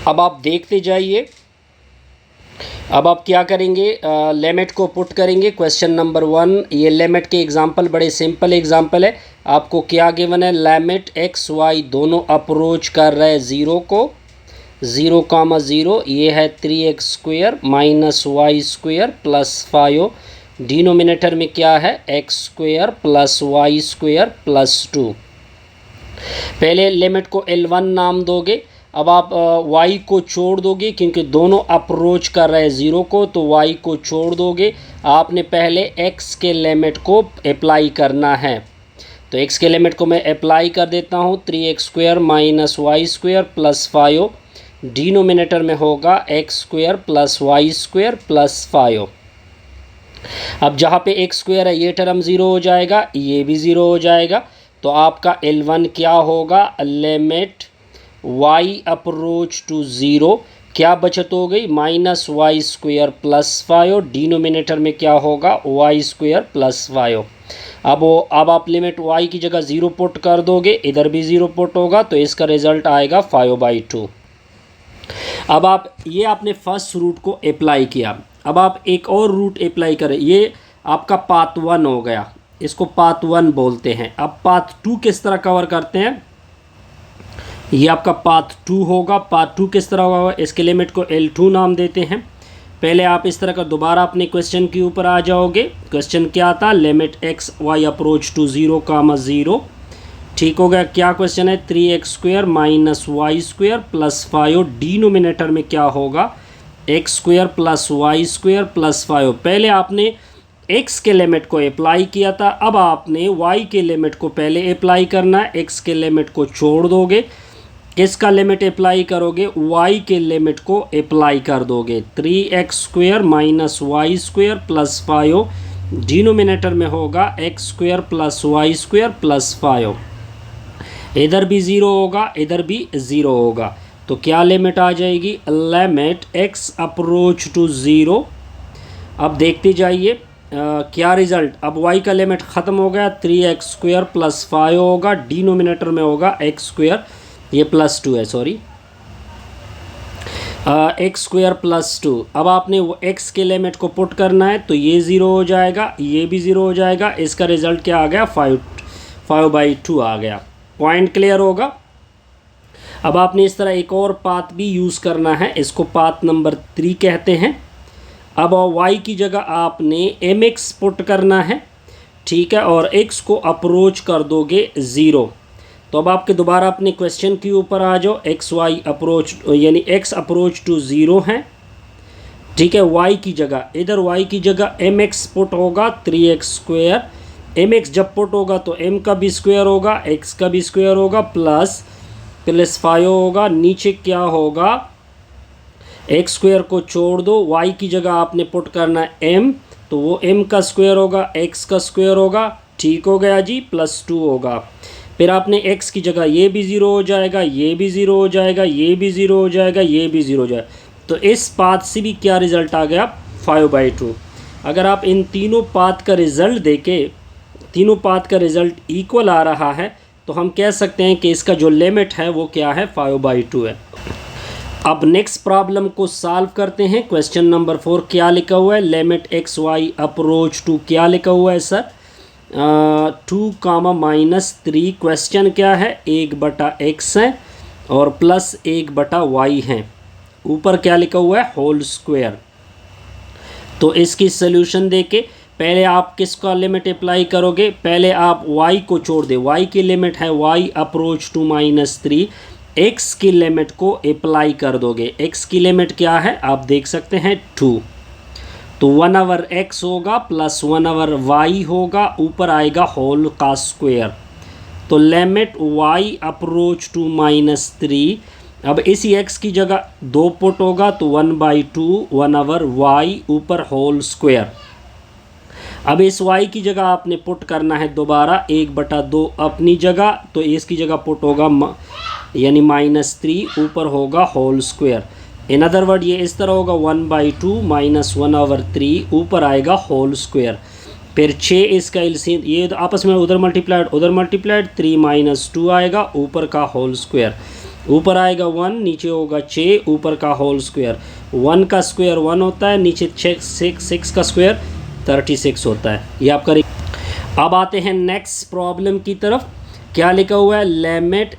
अब आप देखते जाइए। अब आप क्या करेंगे, लिमिट को पुट करेंगे। क्वेश्चन नंबर 1, ये लिमिट के एग्जांपल बड़े सिंपल एग्जांपल है। आपको क्या गिवन है, लिमिट एक्स वाई दोनों अप्रोच कर रहे हैं 0 को, 0,0। ये है 3x² minus Y square plus 5। Denominator में क्या है, x² plus Y square plus 2। पहले लिमिट को L1 नाम दोगे। अब आप y को छोड़ दोगे क्योंकि दोनों अप्रोच कर रहे हैं 0 को, तो y को छोड़ दोगे। आपने पहले x के लिमिट को अप्लाई करना है, तो x के लिमिट को मैं अप्लाई कर देता हूँ। 3x² minus Y square plus 5। Denominator में होगा x² plus Y square plus 5। अब जहाँ पे x² है ये टर्म 0 हो जाएगा, ये भी 0 हो जाएगा। तो आपका L1 क्या होगा, लिमिट y अप्रोच टू 0, क्या बचत हो गई, minus Y square plus 5। Denominator में क्या होगा, वाई स्क्वेयर प्लस 5। अब आप लिमिट y की जगह 0 पुट कर दोगे, इधर भी 0 पुट होगा, तो इसका रिजल्ट आएगा 5/2। अब आप ये आपने फर्स्ट रूट को अप्लाई किया। अब आप एक और रूट अप्लाई करें, ये आपका पाथ 1 हो गया, इसको पाथ 1 बोलते हैं। अब पाथ 2 किस तरह कवर करते हैं, ये आपका पाथ 2 होगा। पाथ 2 किस तरह होगा, इसके लिमिट को L2 नाम देते हैं। पहले आप इस तरह का दोबारा अपने क्वेश्चन के ऊपर आ जाओगे। क्वेश्चन क्या था, limit X Y approach to 0,0। ठीक हो गया। क्या क्वेश्चन है, 3x² minus Y square plus 5। Denominator में क्या होगा, x² plus Y square plus 5। पहले आपने x के लिमिट को अप्लाई किया था, अब आपने y के लिमिट को पहले अप्लाई करना है। x के लिमिट को छोड़ दोगे, किसका लिमिट अप्लाई करोगे, y के लिमिट को अप्लाई कर दोगे। 3x² minus Y square plus 5। Denominator में होगा x² plus Y square plus 5। इधर भी 0 होगा, इधर भी 0 होगा, तो क्या लिमिट आ जाएगी, लिमिट x अप्रोच टू 0। अब देखते जाइए क्या रिजल्ट। अब y का लिमिट ख़त्म हो गया, 3x² प्लस 5 होगा। डिनोमिनेटर में होगा x², ये प्लस 2 है, सॉरी, x² प्लस 2। अब आपने वो x के लिमिट को पुट करना है, तो ये 0 हो जाएगा, ये भी 0 हो जाएगा। इसका रिजल्ट क्या आ गया, 5/2 आ गया। पॉइंट क्लियर होगा। अब आपने इस तरह एक और पाथ भी यूज़ करना है, इसको पाथ नंबर 3 कहते हैं। अब y की जगह आपने mx पुट करना है, ठीक है, और x को अप्रोच कर दोगे 0। तो अब आपके दोबारा अपने क्वेश्चन के ऊपर आ जाओ। एक्स वाई अप्रोच यानी x अप्रोच टू 0 है, ठीक है। y की जगह, इधर y की जगह mx पुट होगा, 3x²। mx जब पुट होगा तो m का भी स्क्वायर होगा, x का भी स्क्वायर होगा, प्लस 5 होगा। नीचे क्या होगा, x² को छोड़ दो, y की जगह आपने पुट करना है m, तो वो m का स्क्वायर होगा, x का स्क्वायर होगा। ठीक हो गया जी, प्लस 2 होगा। फिर आपने x की जगह ये भी 0 हो जाएगा, ये भी 0 हो जाएगा, ये भी 0 हो जाएगा, ये भी 0 हो जाएगा। तो इस पाथ से भी क्या रिज़ल्ट आ गया, 5/2। अगर आप इन तीनों पाथ का रिज़ल्ट देखें, तीनों पाथ का रिज़ल्ट इक्वल आ रहा है, तो हम कह सकते हैं कि इसका जो लिमिट है वो क्या है, 5/2 है। अब नेक्स्ट प्रॉब्लम को सॉल्व करते हैं। क्वेश्चन नंबर 4 क्या लिखा हुआ है, limit X Y approach to, क्या लिखा हुआ है सर, 2, -3। क्वेश्चन क्या है, 1/x है और प्लस 1/y है। ऊपर क्या लिखा हुआ है, होल स्क्वायर। तो इसकी सोल्यूशन देके पहले आप किसका लिमिट अप्लाई करोगे, पहले आप y को छोड़ दे, y की लिमिट है y अप्रोच टू -3। x की लिमिट को अप्लाई कर दोगे, x की लिमिट क्या है आप देख सकते हैं 2। तो 1/x होगा प्लस 1/y होगा, ऊपर आएगा होल का स्क्वायर। तो लिमिट y अप्रोच टू -3। अब इसी x की जगह 2 पुट होगा, तो 1/2 1/y ऊपर होल स्क्वायर। अब इस y की जगह आपने पुट करना है दोबारा 1/2 अपनी जगह, तो इसकी जगह पुट होगा यानी -3 ऊपर होगा whole square. In other word ये इस तरह होगा 1/2 - 1/3 ऊपर आएगा होल स्क्वायर। फिर 6 इसका एलसीएम, ये आपस में उधर मल्टीप्लाइड 3 - 2 आएगा ऊपर का होल स्क्वायर। ऊपर आएगा 1, नीचे होगा 6, ऊपर का होल स्क्वायर। 1 का स्क्वायर 1 होता है, नीचे 6 का स्क्वायर 36 होता है। ये आपका। अब आते हैं नेक्स्ट प्रॉब्लम की तरफ। क्या लिखा हुआ है, limit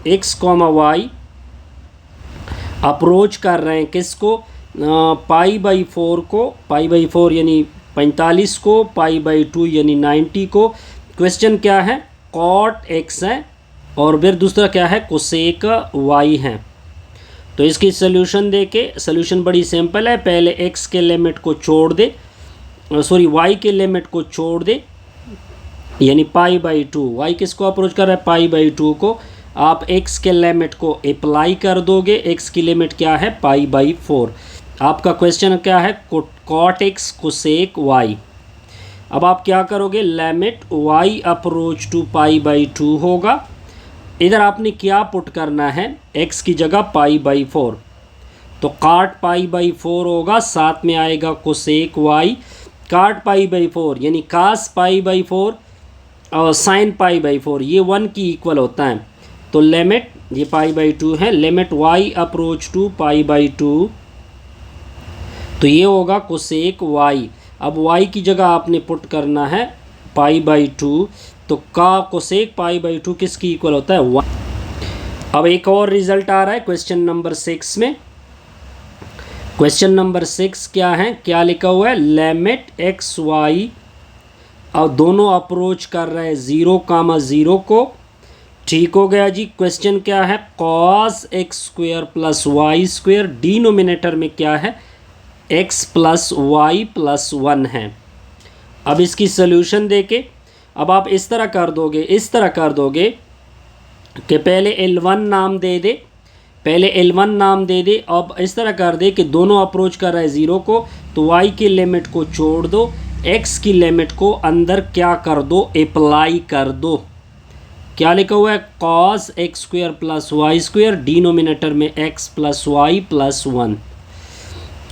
x comma Y approach कर रहे हैं किसको, π/4 को, π/4 यानी 45 को, π/2 यानी 90 को। क्वेश्चन क्या है, कॉट x है और फिर दूसरा क्या है, कोसेक y है। तो इसकी सोल्यूशन देके, सोल्यूशन बड़ी सिंपल है। पहले x के लिमिट को छोड़ दे, सॉरी y के लिमिट को छोड़ दे, यानी π/2। y किसको अप्रोच कर रहा है, π/2 को। आप x के लिमिट को अप्लाई कर दोगे, x की लिमिट क्या है, π/4। आपका क्वेश्चन क्या है, कॉट x कोसेक y। अब आप क्या करोगे, लिमिट y अप्रोच टू π/2 होगा। इधर आपने क्या पुट करना है, x की जगह π/4, तो काट π/4 होगा, साथ में आएगा कोसेक y। काट π/4 यानी कास π/4 और साइन π/4, ये 1 की इक्वल होता है। तो लिमिट, ये π/2 है, लिमिट y अप्रोच टू π/2, तो ये होगा कोसेक y। अब y की जगह आपने पुट करना है π/2, तो का कोसेक π/2 किसकी इक्वल होता है, 1। अब एक और रिजल्ट आ रहा है क्वेश्चन नंबर 6 में। क्वेश्चन नंबर 6 क्या है, क्या लिखा हुआ है, लिमिट x y, और दोनों अप्रोच कर रहे हैं 0, को। ठीक हो गया जी। क्वेश्चन क्या है, cos x² plus y², denominator में क्या है, x प्लस वाई प्लस 1 है। अब इसकी सोल्यूशन देके, अब आप इस तरह कर दोगे कि पहले L1 नाम दे दे, अब इस तरह कर दे कि दोनों अप्रोच कर रहा है 0 को, तो y की लिमिट को छोड़ दो, x की लिमिट को अंदर क्या कर दो, अप्लाई कर दो। क्या लिखा हुआ है, cos x² plus y², denominator में x प्लस वाई प्लस 1।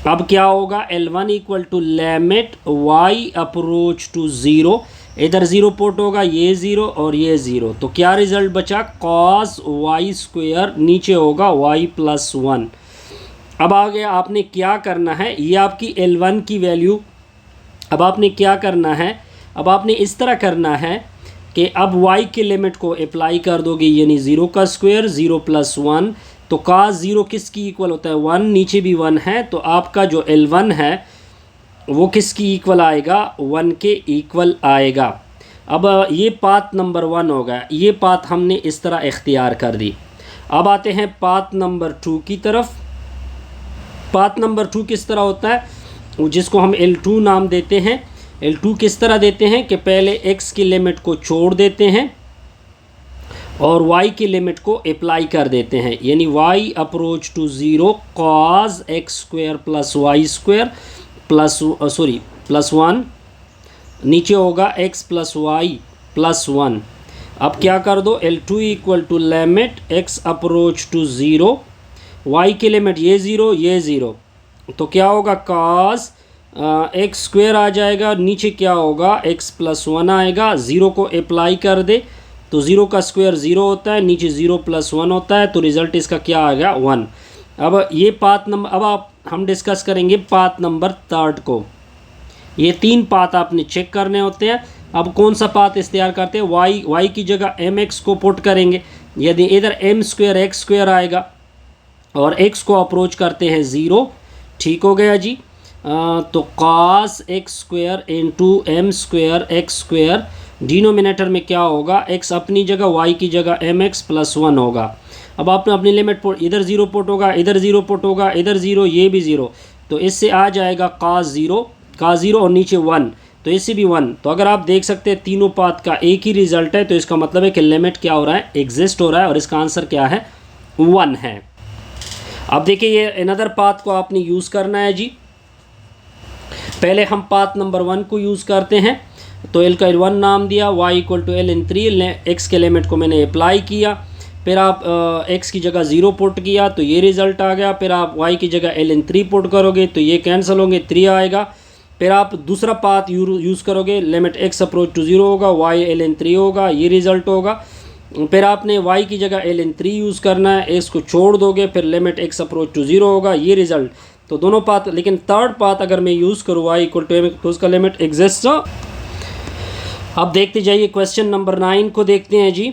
अब क्या होगा, L1 equal to limit y approach to 0, इधर 0 पुट होगा, ये 0 और ये 0, तो क्या रिजल्ट बचा, कॉस y², नीचे होगा y प्लस 1। अब आगे आपने क्या करना है, ये आपकी L1 की वैल्यू। अब आपने क्या करना है, अब आपने इस तरह करना है कि अब y की लिमिट को अप्लाई कर दोगे, यानी 0 का स्क्वायर 0 प्लस 1, तो cos 0 किसकी इक्वल होता है, 1, नीचे भी 1 है, तो आपका जो L1 है वो किसकी इक्वल आएगा, 1 के इक्वल आएगा। अब ये पाथ नंबर 1 होगा, ये पाथ हमने इस तरह इख्तियार कर दी। अब आते हैं पाथ नंबर 2 की तरफ। पाथ नंबर 2 किस तरह होता है, जिसको हम L2 नाम देते हैं। L2 किस तरह देते हैं कि पहले x की लिमिट को छोड़ देते हैं और y की लिमिट को अप्लाई कर देते हैं, यानी y approach to 0, cos x² plus y² plus 1, नीचे होगा x प्लस वाई प्लस 1। अब क्या कर दो, L2 equal to limit x approach to 0, y की लिमिट ये 0 ये 0, तो क्या होगा, कॉस x² आ जाएगा, नीचे क्या होगा, x प्लस 1 आएगा, 0 को अप्लाई कर दे तो 0 का स्क्वायर 0 होता है, नीचे 0 प्लस 1 होता है, तो रिज़ल्ट इसका क्या आ गया, 1। अब ये पाथ नंबर, अब हम डिस्कस करेंगे पाथ नंबर 3 को। ये 3 पाथ आपने चेक करने होते हैं। अब कौन सा पाथ इख्तियार करते हैं, y की जगह mx को पुट करेंगे, यदि इधर m² x² आएगा और x को अप्रोच करते हैं 0, ठीक हो गया जी। तो cos x² into m² x², denominator में क्या होगा, x अपनी जगह, y की जगह mx प्लस 1 होगा। अब आपने अपनी लिमिट पुट, इधर 0 पुट होगा, इधर 0 पुट होगा, इधर 0, ये भी 0, तो इससे आ जाएगा cos 0 और नीचे 1, तो इससे भी 1। तो अगर आप देख सकते हैं तीनों पाथ का एक ही रिजल्ट है, तो इसका मतलब है कि लिमिट क्या हो रहा है, एग्जिस्ट हो रहा है, और इसका आंसर क्या है, 1 है। अब देखिए ये अनदर पाथ को आपने यूज़ करना है जी। पहले हम पाथ नंबर 1 को यूज़ करते हैं, तो L का L1 नाम दिया, y equal to L/3, x के लिमिट को मैंने अप्लाई किया, फिर आप x की जगह 0 पुट किया तो ये रिज़ल्ट आ गया, फिर आप y की जगह L/3 पुट करोगे तो ये कैंसिल होंगे, 3 आएगा, फिर आप दूसरा पाथ यूज़ करोगे, लिमिट x अप्रोच टू 0 होगा, y L/3 होगा, ये रिज़ल्ट होगा। फिर आपने y की जगह ln3 यूज़ करना है, इसको छोड़ दोगे फिर लिमिट x अप्रोच टू 0 होगा, ये रिजल्ट। तो दोनों पाथ, लेकिन थर्ड पाथ अगर मैं यूज़ करूँ y इक्वल टू m तो उसका लिमिट एग्जिस्ट। अब देखते जाइए क्वेश्चन नंबर 9 को देखते हैं जी।